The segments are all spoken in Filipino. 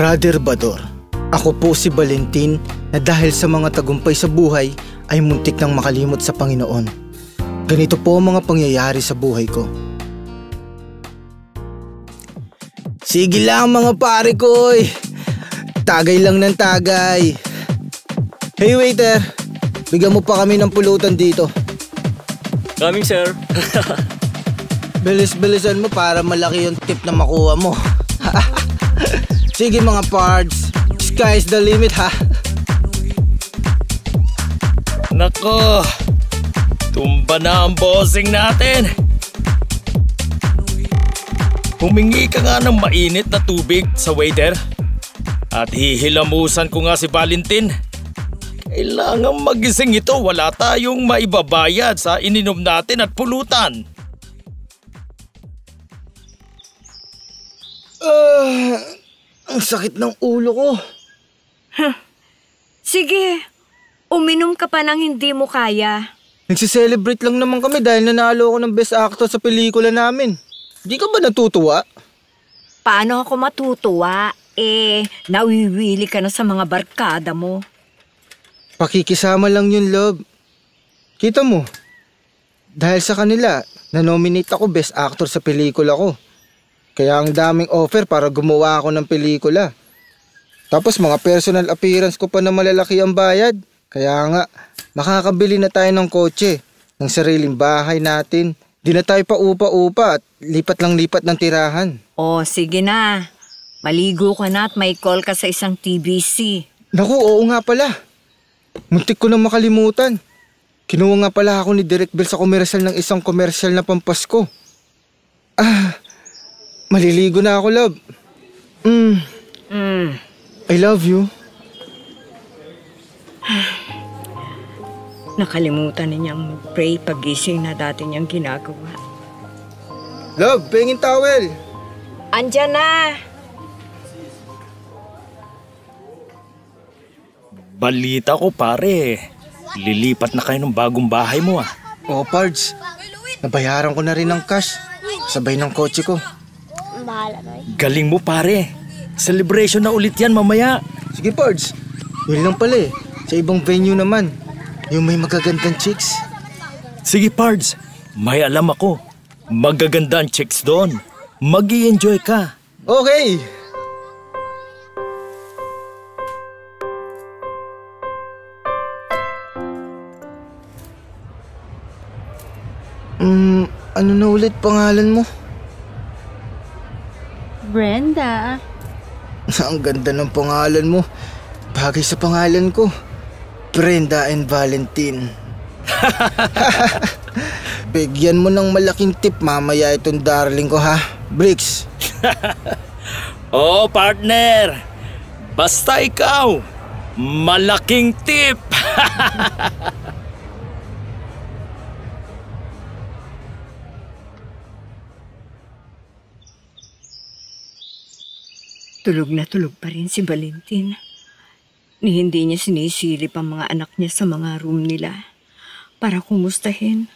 Brother Bador, ako po si Valentin na dahil sa mga tagumpay sa buhay ay muntik nang makalimot sa Panginoon. Ganito po ang mga pangyayari sa buhay ko. Sige lang mga pare ko, tagay lang ng tagay. Hey waiter, bigyan mo pa kami ng pulutan dito. Coming sir. Bilis-bilisan mo para malaki yung tip na makuha mo. Sige mga pards, sky's the limit ha. Nako, tumba na ang bossing natin. Humingi ka nga ng mainit na tubig sa waiter. At hihilamusan ko nga si Valentin. Kailangan magising ito, wala tayong maibabayad sa ininom natin at pulutan. Ang sakit ng ulo ko. Sige, uminom ka pa nang hindi mo kaya. Nagsiselebrate lang naman kami dahil nanalo ako ng best actor sa pelikula namin. Di ka ba natutuwa? Paano ako matutuwa? Nawiwili ka na sa mga barkada mo. Pakikisama lang yun, love. Kita mo, dahil sa kanila, na-nominate ako best actor sa pelikula ko. Kaya ang daming offer para gumawa ako ng pelikula. Tapos mga personal appearance ko pa na malalaki ang bayad. Kaya nga, makakabili na tayo ng kotse, ng sariling bahay natin. Di na tayo pa upa-upa at lipat lang lipat ng tirahan. Oh, sige na. Maligo ka na at may call ka sa isang TBC. Naku, oo nga pala. Muntik ko nang makalimutan. Kinuha nga pala ako ni Direk Bel sa komersyal ng isang komersyal na pampasko. Maliligo na ako, love. I love you. Nakalimutan niyang pray pagising na dati niyang ginagawa. Love, pengin towel. Andyan na! Balita ko pare, lilipat na kayo ng bagong bahay mo ah. Oo, Pards. Nabayaran ko na rin ng cash. Sabay ng kotse ko. Galing mo pare. Celebration na ulit yan mamaya. Sige, Pards. Yun lang pala Sa ibang venue naman. Yung may magagandang chicks. Sige Pards, may alam ako. Magaganda ang chicks doon. Mag-i-enjoy ka. Okay. Ano na ulit pangalan mo? Brenda. Ang ganda ng pangalan mo. Bagay sa pangalan ko. Brenda and Valentin. Bigyan mo ng malaking tip mamaya itong darling ko ha, Bricks. Oh partner, basta ikaw, malaking tip. Tulog na tulog pa rin si Valentin. Ni hindi niya sinisilip ang mga anak niya sa mga room nila para kumustahin.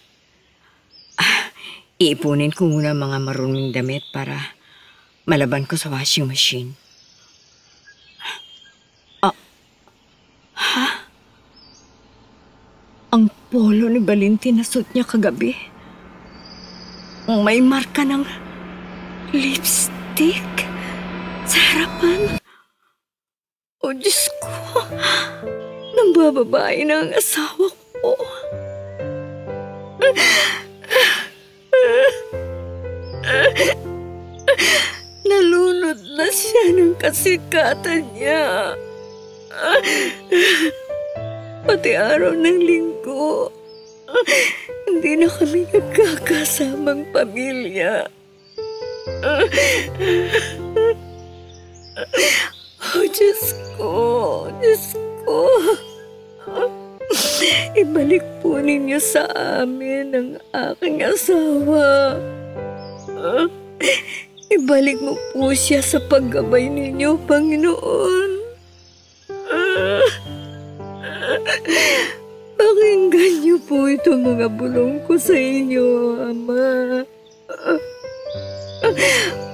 Iipunin ko muna mga maruming damit para malaban ko sa washing machine. Ang polo ni Valentin na suot niya kagabi. May marka ng lipstick sa harapan. O Diyos ko, nambababae na ang asawa ko. Nalunod na siya ng kasikatan niya. Pati araw ng linggo, hindi na kami nagkakasamang pamilya. Oh, Diyos ko, Diyos ko. Ibalik po ninyo sa amin ang aking asawa. Ibalik mo po siya sa paggabay ninyo, Panginoon. Pakinggan niyo po itong mga bulong ko sa inyo, Ama.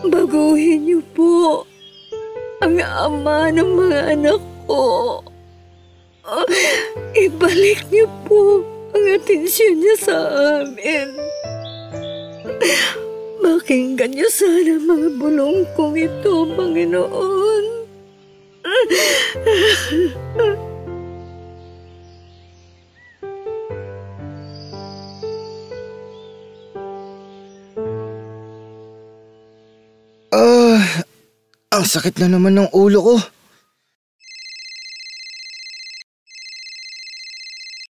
Baguhin niyo po ang ama ng mga anak ko. Ibalik niyo po ang atensyon niya sa amin. Pakinggan niyo sana mga bulong kong ito, Panginoon. Ang sakit na naman ng ulo ko.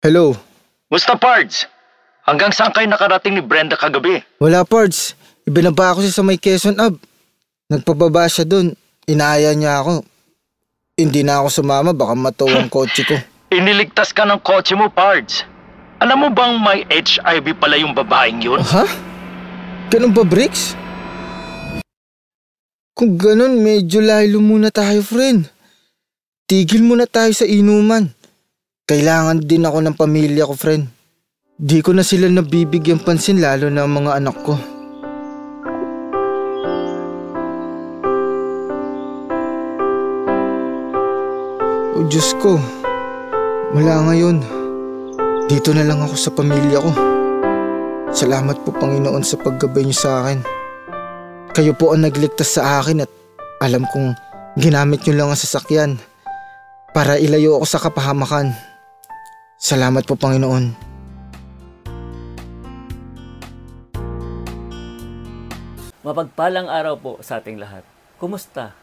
Hello? Musta, Pards? Hanggang saan kayo nakarating ni Brenda kagabi? Wala, Pards. Ibinaba ako siya sa may Quezon Ave. Nagpababa siya dun. Inaaya niya ako. Hindi na ako sumama, baka matuwa ang kotse ko. Iniligtas ka ng kotse mo, Pards. Alam mo bang may HIV pala yung babaeng yun? Ha? Ganun ba, Bricks? Kung ganun, medyo laylo muna tayo, friend. Tigil muna tayo sa inuman. Kailangan din ako ng pamilya ko, friend. Di ko na sila nabibigyan pansin, lalo na ang mga anak ko. O Diyos ko, mula ngayon, dito na lang ako sa pamilya ko. Salamat po, Panginoon, sa paggabay niyo sa akin. Kayo po ang nagligtas sa akin at alam kong ginamit niyo lang ang sasakyan para ilayo ako sa kapahamakan. Salamat po, Panginoon. Mapagpalang araw po sa ating lahat. Kumusta?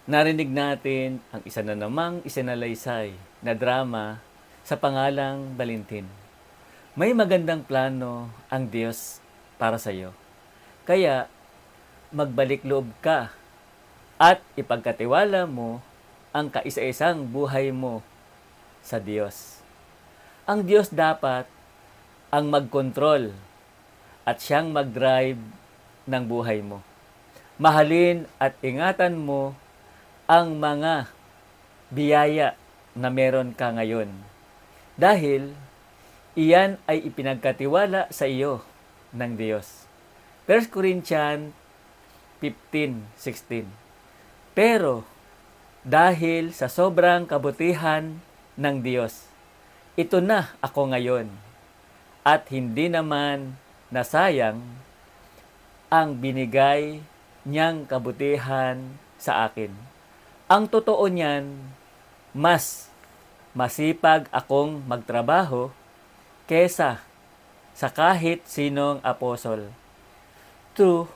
Narinig natin ang isa na namang isinalaysay na drama sa pangalang Valentin. May magandang plano ang Diyos para sa iyo. Kaya, magbalik loob ka at ipagkatiwala mo ang kaisa-isang buhay mo sa Diyos. Ang Diyos dapat ang magkontrol at siyang mag-drive ng buhay mo. Mahalin at ingatan mo ang mga biyaya na meron ka ngayon. Dahil iyan ay ipinagkatiwala sa iyo ng Diyos. 1 Corinthians 15:16. Pero dahil sa sobrang kabutihan ng Diyos, ito na ako ngayon at hindi naman nasayang ang binigay niyang kabutihan sa akin. Ang totoo niyan, mas masipag akong magtrabaho kesa sa kahit sinong apostol. True,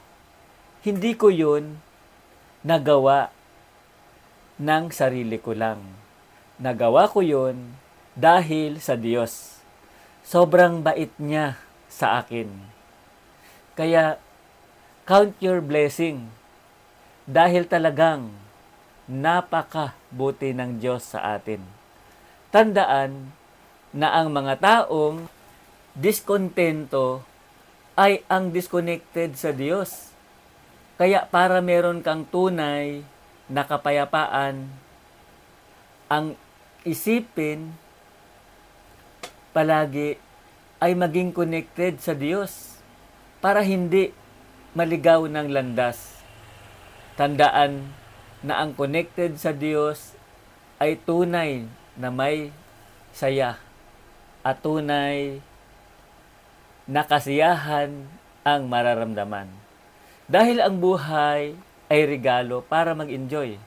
hindi ko yun nagawa ng sarili ko lang. Nagawa ko yun dahil sa Diyos. Sobrang bait niya sa akin. Kaya, count your blessing dahil talagang napakabuti ng Diyos sa atin. Tandaan na ang mga taong diskontento ay ang disconnected sa Diyos. Kaya para meron kang tunay na kapayapaan, ang isipin palagi ay maging connected sa Diyos para hindi maligaw ng landas. Tandaan na ang connected sa Diyos ay tunay na may saya at tunay na kasiyahan ang mararamdaman. Dahil ang buhay ay regalo para mag-enjoy.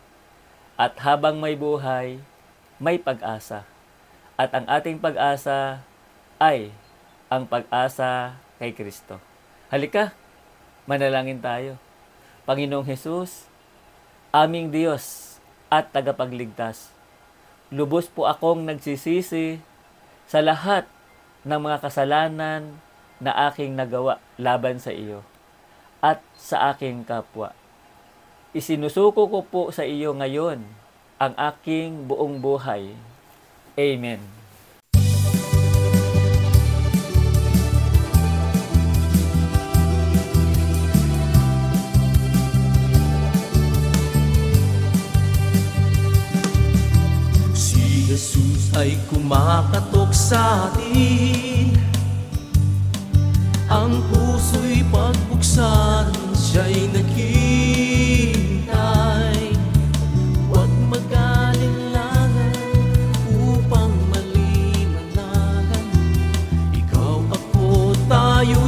At habang may buhay, may pag-asa. At ang ating pag-asa ay ang pag-asa kay Kristo. Halika, manalangin tayo. Panginoong Hesus, aming Diyos at tagapagligtas, lubos po akong nagsisisi sa lahat ng mga kasalanan na aking nagawa laban sa iyo at sa aking kapwa. Isinusuko ko po sa iyo ngayon ang aking buong buhay. Amen. Si Jesus ay kumakatok sa atin, ang puso'y pagbuksan, siya'y naghihintay.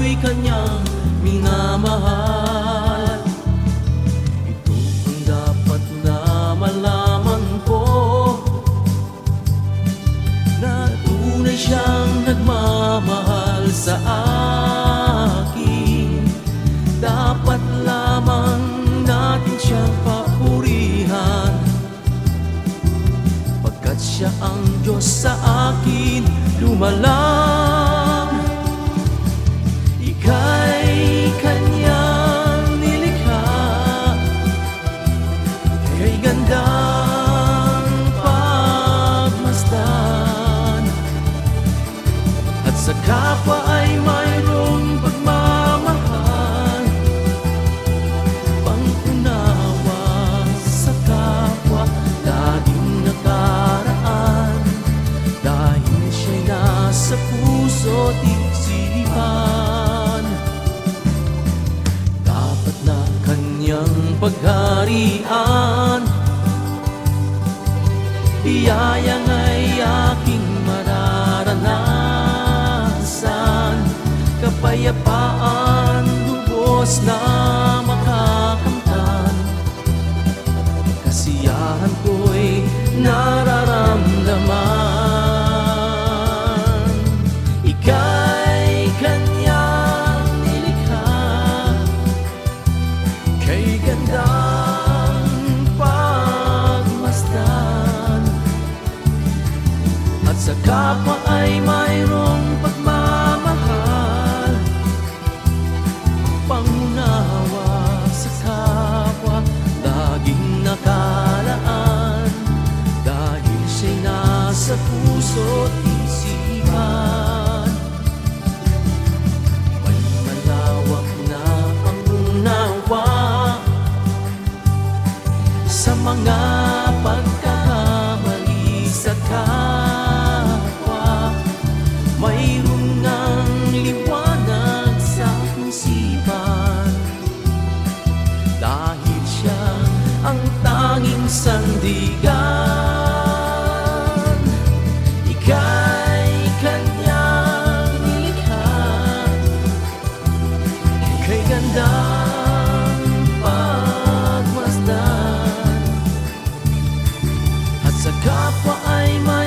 ako'y kanyang minamahal. Ito ang dapat na malaman ko, na tunay siyang nagmamahal sa akin. Dapat lamang natin siyang papurihan, pagkat siya ang Diyos sa akin lumalang. Ika'y kanyang nilikha, kay gandang pagmasdan, at sa kapwa ay mayroong pagmamahal, pangunawa sa kapwa, laging nakaraan, dahil siya'y nasa puso't isipan. Dapat na kanyang pagharian, biyayang ay aking mararanasan, kapayapaan lubos na makakamtan, kasiyahan ko'y nararamdaman. Ika'y kanyang nilikha, kay gandang pagmasdan, at sa kapwa ay mayroong pagmamahal, pangunawa sa kapwa, laging nakalaan, dahil siya'y nasa puso't isipan. May malawak na pangunawa sa mga pagkakamali sa kapwa, mayroong ngang liwanag sa isipan, dahil siya ang tanging sandigan. Ika'y kanyang nilikha, kay gandang pagmasdan, at sa kapwa ay may